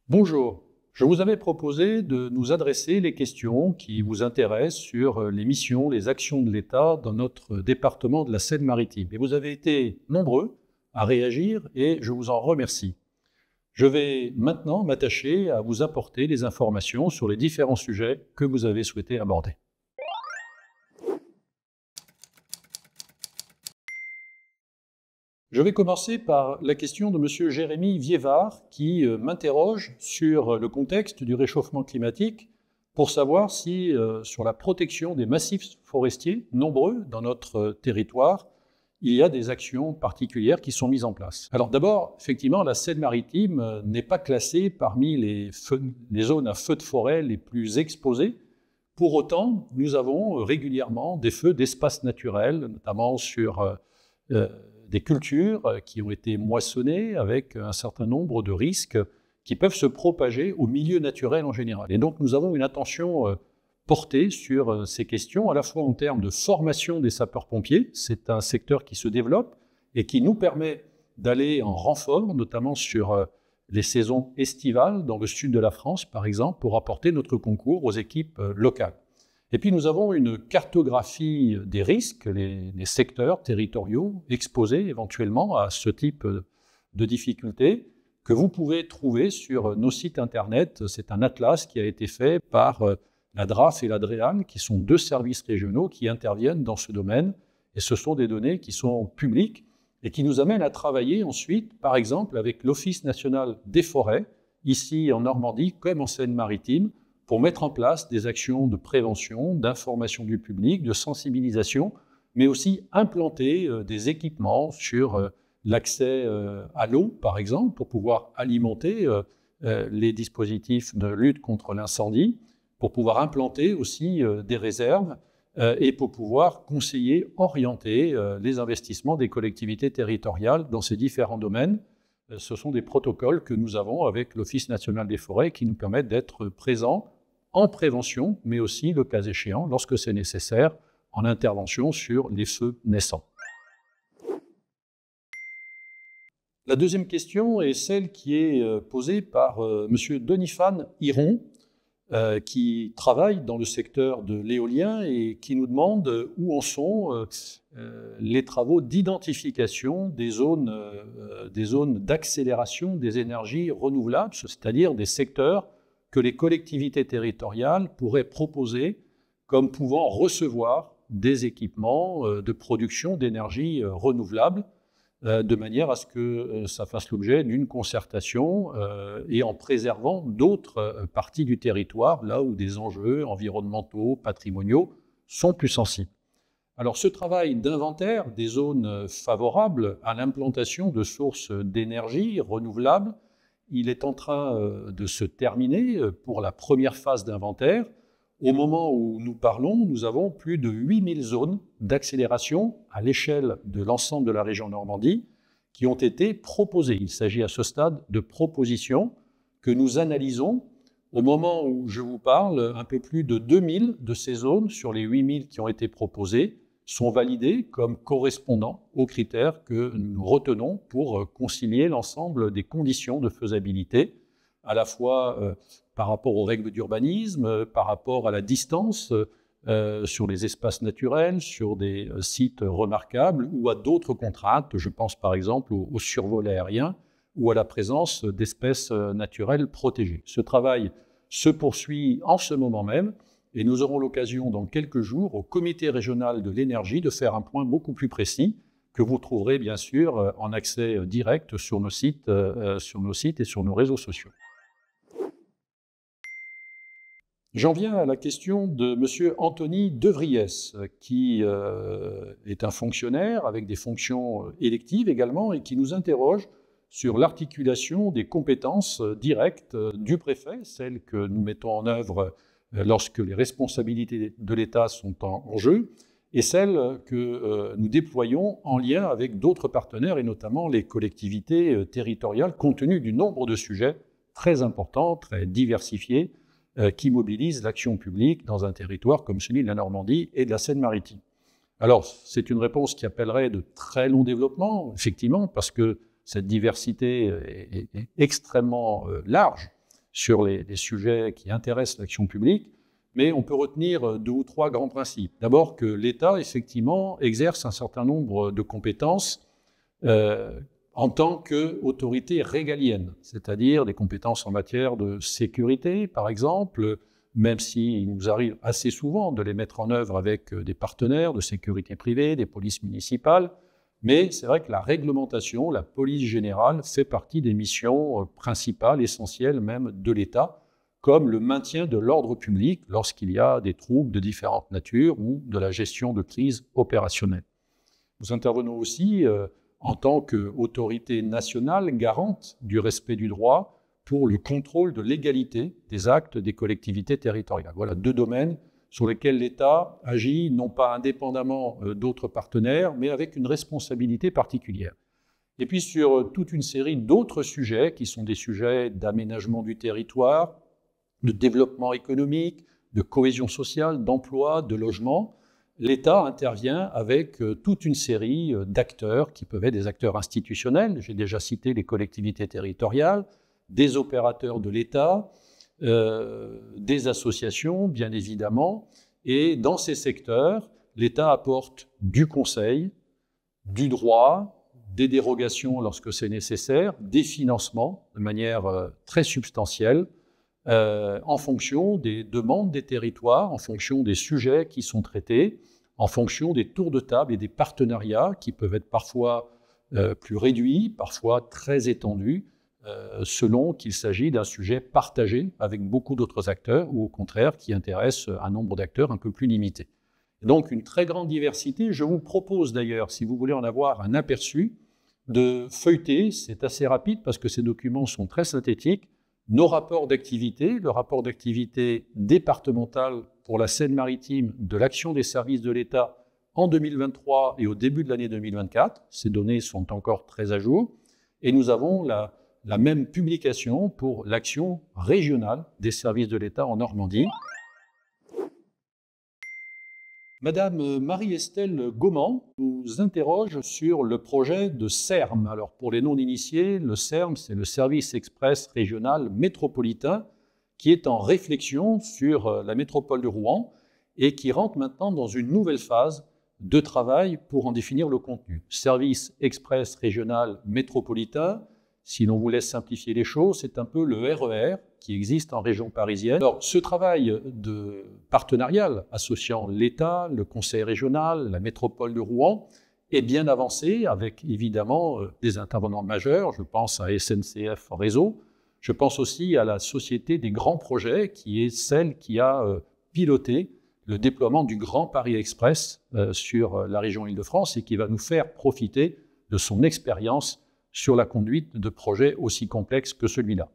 Bonjour, je vous avais proposé de nous adresser les questions qui vous intéressent sur les missions, les actions de l'État dans notre département de la Seine-Maritime. Et vous avez été nombreux à réagir et je vous en remercie. Je vais maintenant m'attacher à vous apporter des informations sur les différents sujets que vous avez souhaité aborder. Je vais commencer par la question de M. Jérémy Viévard qui m'interroge sur le contexte du réchauffement climatique pour savoir si, sur la protection des massifs forestiers, nombreux dans notre territoire, il y a des actions particulières qui sont mises en place. Alors d'abord, effectivement, la Seine-Maritime n'est pas classée parmi les zones à feux de forêt les plus exposées. Pour autant, nous avons régulièrement des feux d'espaces naturels, notamment sur des cultures qui ont été moissonnées avec un certain nombre de risques qui peuvent se propager au milieu naturel en général. Et donc nous avons une attention portée sur ces questions, à la fois en termes de formation des sapeurs-pompiers. C'est un secteur qui se développe et qui nous permet d'aller en renfort, notamment sur les saisons estivales dans le sud de la France, par exemple, pour apporter notre concours aux équipes locales. Et puis nous avons une cartographie des risques, les secteurs territoriaux exposés éventuellement à ce type de difficultés que vous pouvez trouver sur nos sites internet. C'est un atlas qui a été fait par la DRAF et la DREAN, qui sont deux services régionaux qui interviennent dans ce domaine. Et ce sont des données qui sont publiques et qui nous amènent à travailler ensuite, par exemple, avec l'Office national des forêts, ici en Normandie comme en Seine-Maritime, pour mettre en place des actions de prévention, d'information du public, de sensibilisation, mais aussi implanter des équipements sur l'accès à l'eau, par exemple, pour pouvoir alimenter les dispositifs de lutte contre l'incendie, pour pouvoir implanter aussi des réserves et pour pouvoir conseiller, orienter les investissements des collectivités territoriales dans ces différents domaines. Ce sont des protocoles que nous avons avec l'Office national des forêts qui nous permettent d'être présents en prévention, mais aussi, le cas échéant, lorsque c'est nécessaire, en intervention sur les feux naissants. La deuxième question est celle qui est posée par M. Denifan Hiron, qui travaille dans le secteur de l'éolien et qui nous demande où en sont les travaux d'identification des zones d'accélération des énergies renouvelables, c'est-à-dire des secteurs que les collectivités territoriales pourraient proposer comme pouvant recevoir des équipements de production d'énergie renouvelable, de manière à ce que ça fasse l'objet d'une concertation et en préservant d'autres parties du territoire, là où des enjeux environnementaux, patrimoniaux sont plus sensibles. Alors ce travail d'inventaire des zones favorables à l'implantation de sources d'énergie renouvelables, il est en train de se terminer pour la première phase d'inventaire. Au moment où nous parlons, nous avons plus de 8000 zones d'accélération à l'échelle de l'ensemble de la région Normandie qui ont été proposées. Il s'agit à ce stade de propositions que nous analysons. Au moment où je vous parle, un peu plus de 2000 de ces zones sur les 8000 qui ont été proposées sont validées comme correspondant aux critères que nous retenons pour concilier l'ensemble des conditions de faisabilité, à la fois par rapport aux règles d'urbanisme, par rapport à la distance sur les espaces naturels, sur des sites remarquables ou à d'autres contraintes. Je pense par exemple au survol aérien ou à la présence d'espèces naturelles protégées. Ce travail se poursuit en ce moment même et nous aurons l'occasion dans quelques jours au Comité régional de l'énergie de faire un point beaucoup plus précis que vous trouverez bien sûr en accès direct sur nos sites et sur nos réseaux sociaux. J'en viens à la question de M. Anthony Devriès, qui est un fonctionnaire avec des fonctions électives également et qui nous interroge sur l'articulation des compétences directes du préfet, celles que nous mettons en œuvre lorsque les responsabilités de l'État sont en jeu, et celles que nous déployons en lien avec d'autres partenaires, et notamment les collectivités territoriales, compte tenu du nombre de sujets très importants, très diversifiés, qui mobilisent l'action publique dans un territoire comme celui de la Normandie et de la Seine-Maritime. Alors, c'est une réponse qui appellerait de très longs développements, effectivement, parce que cette diversité est extrêmement large. sur les sujets qui intéressent l'action publique, mais on peut retenir 2 ou 3 grands principes. D'abord que l'État, effectivement, exerce un certain nombre de compétences en tant qu'autorité régalienne, c'est-à-dire des compétences en matière de sécurité, par exemple, même s'il nous arrive assez souvent de les mettre en œuvre avec des partenaires de sécurité privée, des polices municipales, mais c'est vrai que la réglementation, la police générale, fait partie des missions principales, essentielles même de l'État, comme le maintien de l'ordre public lorsqu'il y a des troubles de différentes natures ou de la gestion de crises opérationnelles. Nous intervenons aussi en tant qu'autorité nationale garante du respect du droit pour le contrôle de l'égalité des actes des collectivités territoriales. Voilà 2 domaines sur lesquels l'État agit non pas indépendamment d'autres partenaires, mais avec une responsabilité particulière. Et puis sur toute une série d'autres sujets qui sont des sujets d'aménagement du territoire, de développement économique, de cohésion sociale, d'emploi, de logement, l'État intervient avec toute une série d'acteurs qui peuvent être des acteurs institutionnels. J'ai déjà cité les collectivités territoriales, des opérateurs de l'État, des associations, bien évidemment. Et dans ces secteurs, l'État apporte du conseil, du droit, des dérogations lorsque c'est nécessaire, des financements de manière très substantielle, en fonction des demandes des territoires, en fonction des sujets qui sont traités, en fonction des tours de table et des partenariats qui peuvent être parfois plus réduits, parfois très étendus, selon qu'il s'agit d'un sujet partagé avec beaucoup d'autres acteurs ou au contraire qui intéresse un nombre d'acteurs un peu plus limité. Donc une très grande diversité. Je vous propose d'ailleurs, si vous voulez en avoir un aperçu, de feuilleter, c'est assez rapide parce que ces documents sont très synthétiques, nos rapports d'activité, le rapport d'activité départemental pour la Seine-Maritime de l'action des services de l'État en 2023 et au début de l'année 2024. Ces données sont encore très à jour. Et nous avons la même publication pour l'action régionale des services de l'État en Normandie. Madame Marie-Estelle Gauman nous interroge sur le projet de SERM. Alors pour les non-initiés, le SERM, c'est le Service Express Régional Métropolitain qui est en réflexion sur la métropole de Rouen et qui rentre maintenant dans une nouvelle phase de travail pour en définir le contenu. Service Express Régional Métropolitain, si l'on voulait simplifier les choses, c'est un peu le RER qui existe en région parisienne. Alors, ce travail de partenarial associant l'État, le Conseil régional, la métropole de Rouen est bien avancé avec évidemment des intervenants majeurs. Je pense à SNCF Réseau. Je pense aussi à la Société des grands projets qui est celle qui a piloté le déploiement du Grand Paris Express sur la région Île-de-France et qui va nous faire profiter de son expérience sur la conduite de projets aussi complexes que celui-là.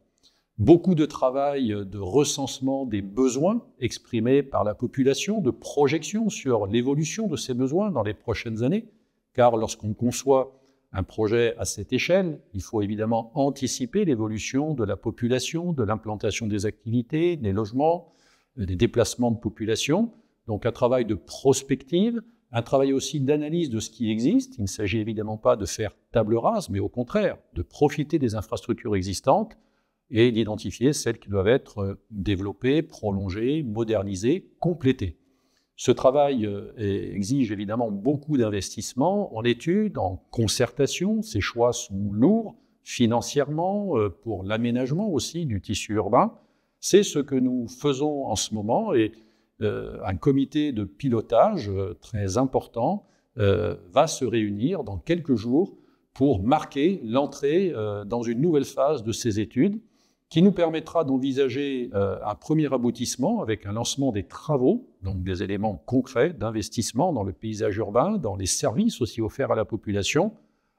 Beaucoup de travail de recensement des besoins exprimés par la population, de projection sur l'évolution de ces besoins dans les prochaines années, car lorsqu'on conçoit un projet à cette échelle, il faut évidemment anticiper l'évolution de la population, de l'implantation des activités, des logements, des déplacements de population. Donc un travail de prospective, un travail aussi d'analyse de ce qui existe. Il ne s'agit évidemment pas de faire table rase, mais au contraire, de profiter des infrastructures existantes et d'identifier celles qui doivent être développées, prolongées, modernisées, complétées. Ce travail exige évidemment beaucoup d'investissements en études, en concertation. Ces choix sont lourds financièrement, pour l'aménagement aussi du tissu urbain. C'est ce que nous faisons en ce moment et un comité de pilotage très important va se réunir dans quelques jours pour marquer l'entrée dans une nouvelle phase de ces études qui nous permettra d'envisager un premier aboutissement avec un lancement des travaux, donc des éléments concrets d'investissement dans le paysage urbain, dans les services aussi offerts à la population,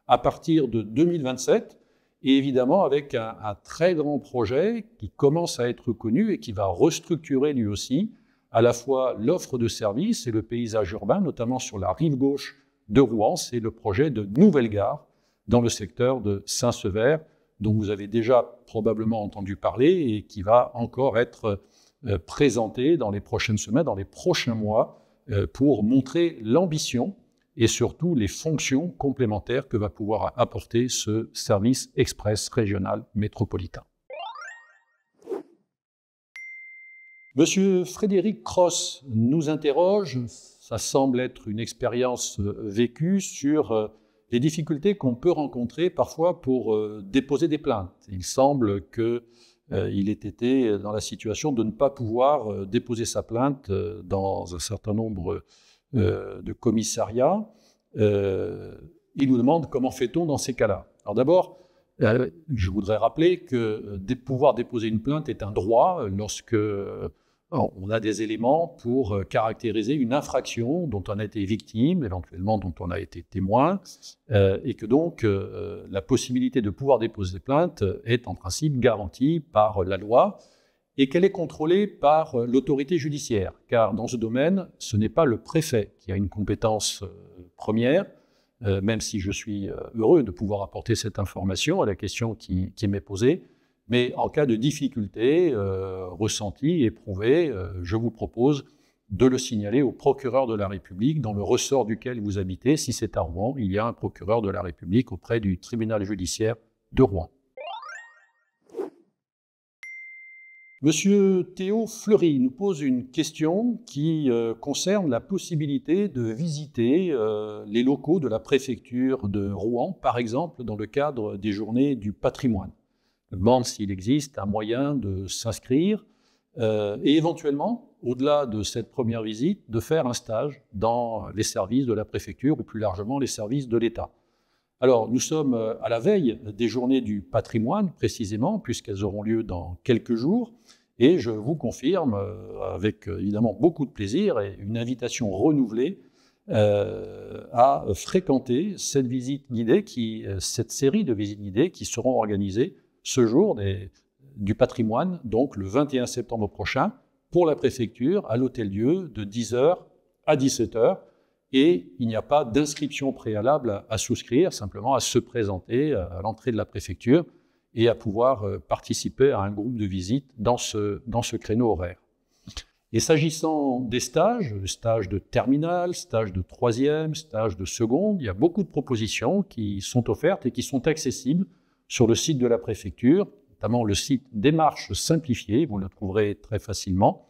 à partir de 2027, et évidemment avec un très grand projet qui commence à être connu et qui va restructurer lui aussi à la fois l'offre de services et le paysage urbain, notamment sur la rive gauche de Rouen. C'est le projet de nouvelle gare dans le secteur de Saint-Sever, dont vous avez déjà probablement entendu parler et qui va encore être présenté dans les prochaines semaines, dans les prochains mois, pour montrer l'ambition et surtout les fonctions complémentaires que va pouvoir apporter ce service express régional métropolitain. Monsieur Frédéric Cross nous interroge, ça semble être une expérience vécue, sur les difficultés qu'on peut rencontrer parfois pour déposer des plaintes. Il semble qu'il ait été dans la situation de ne pas pouvoir déposer sa plainte dans un certain nombre de commissariats. Il nous demande comment fait-on dans ces cas-là. Alors d'abord, je voudrais rappeler que pouvoir déposer une plainte est un droit lorsque on a des éléments pour caractériser une infraction dont on a été victime, éventuellement dont on a été témoin, et que donc la possibilité de pouvoir déposer plainte est en principe garantie par la loi et qu'elle est contrôlée par l'autorité judiciaire, car dans ce domaine, ce n'est pas le préfet qui a une compétence première, même si je suis heureux de pouvoir apporter cette information à la question qui m'est posée. Mais en cas de difficulté ressentie, éprouvée, je vous propose de le signaler au procureur de la République dans le ressort duquel vous habitez. Si c'est à Rouen, il y a un procureur de la République auprès du tribunal judiciaire de Rouen. Monsieur Théo Fleury nous pose une question qui concerne la possibilité de visiter les locaux de la préfecture de Rouen, par exemple dans le cadre des journées du patrimoine. Je demande s'il existe un moyen de s'inscrire et éventuellement, au-delà de cette première visite, de faire un stage dans les services de la préfecture ou plus largement les services de l'État. Alors, nous sommes à la veille des journées du patrimoine, précisément, puisqu'elles auront lieu dans quelques jours, et je vous confirme, avec évidemment beaucoup de plaisir et une invitation renouvelée, à fréquenter cette visite guidée, cette série de visites guidées qui seront organisées ce jour du patrimoine, donc le 21 septembre prochain, pour la préfecture, à l'Hôtel-Dieu, de 10h à 17h. Et il n'y a pas d'inscription préalable à souscrire, simplement à se présenter à l'entrée de la préfecture et à pouvoir participer à un groupe de visite dans ce créneau horaire. Et s'agissant des stages de terminale, stages de troisième, stages de seconde, il y a beaucoup de propositions qui sont offertes et qui sont accessibles sur le site de la préfecture, notamment le site Démarches simplifiées, vous le trouverez très facilement,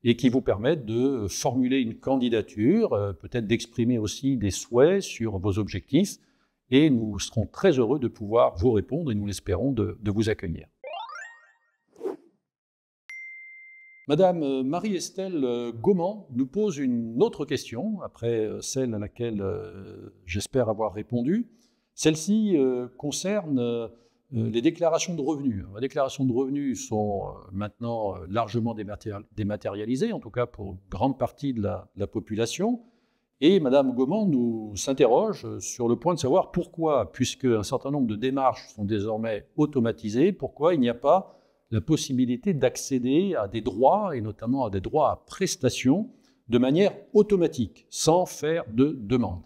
et qui vous permettent de formuler une candidature, peut-être d'exprimer aussi des souhaits sur vos objectifs, et nous serons très heureux de pouvoir vous répondre, et nous l'espérons, de vous accueillir. Madame Marie-Estelle Gaumont nous pose une autre question, après celle à laquelle j'espère avoir répondu. Celle-ci concerne les déclarations de revenus. Les déclarations de revenus sont maintenant largement dématérialisées, en tout cas pour une grande partie de la population. Et Madame Gaumont nous s'interroge sur le point de savoir pourquoi, puisque un certain nombre de démarches sont désormais automatisées, pourquoi il n'y a pas la possibilité d'accéder à des droits, et notamment à des droits à prestations, de manière automatique, sans faire de demande.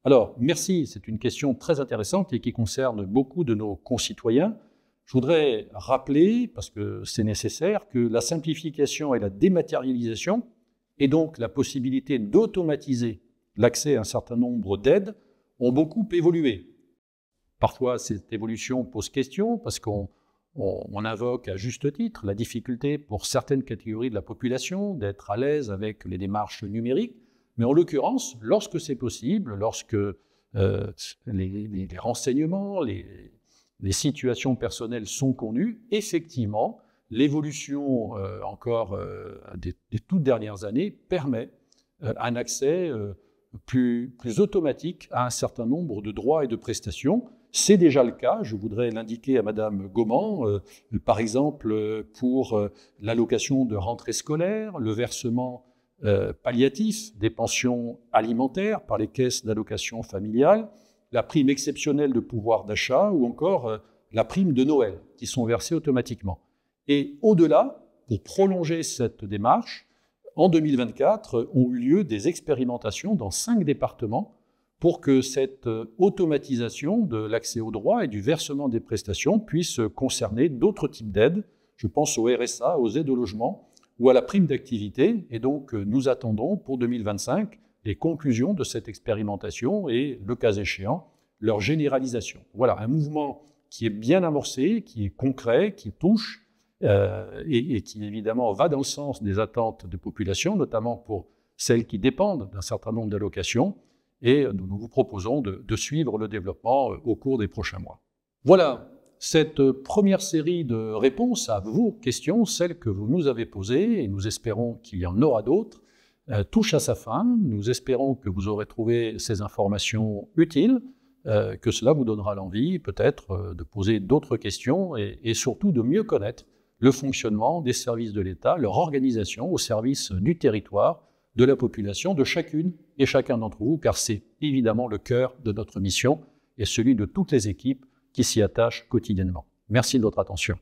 Alors, merci, c'est une question très intéressante et qui concerne beaucoup de nos concitoyens. Je voudrais rappeler, parce que c'est nécessaire, que la simplification et la dématérialisation, et donc la possibilité d'automatiser l'accès à un certain nombre d'aides, ont beaucoup évolué. Parfois, cette évolution pose question, parce qu'on invoque à juste titre la difficulté pour certaines catégories de la population d'être à l'aise avec les démarches numériques. Mais en l'occurrence, lorsque c'est possible, lorsque les renseignements, les situations personnelles sont connues, effectivement, l'évolution des toutes dernières années permet un accès plus automatique à un certain nombre de droits et de prestations. C'est déjà le cas, je voudrais l'indiquer à Madame Gaumont, par exemple pour l'allocation de rentrée scolaire, le versement palliatif des pensions alimentaires par les caisses d'allocation familiale, la prime exceptionnelle de pouvoir d'achat ou encore la prime de Noël qui sont versées automatiquement. Et au-delà, pour prolonger cette démarche, en 2024 ont eu lieu des expérimentations dans 5 départements pour que cette automatisation de l'accès aux droits et du versement des prestations puisse concerner d'autres types d'aides. Je pense au RSA, aux aides au logement ou à la prime d'activité. Et donc, nous attendons pour 2025 les conclusions de cette expérimentation et, le cas échéant, leur généralisation. Voilà, un mouvement qui est bien amorcé, qui est concret, qui touche et qui évidemment va dans le sens des attentes des populations, notamment pour celles qui dépendent d'un certain nombre d'allocations, et nous vous proposons de suivre le développement au cours des prochains mois. Voilà, cette première série de réponses à vos questions, celles que vous nous avez posées, et nous espérons qu'il y en aura d'autres, touche à sa fin. Nous espérons que vous aurez trouvé ces informations utiles, que cela vous donnera l'envie peut-être de poser d'autres questions et surtout de mieux connaître le fonctionnement des services de l'État, leur organisation au service du territoire, de la population, de chacune et chacun d'entre vous, car c'est évidemment le cœur de notre mission et celui de toutes les équipes qui s'y attachent quotidiennement. Merci de votre attention.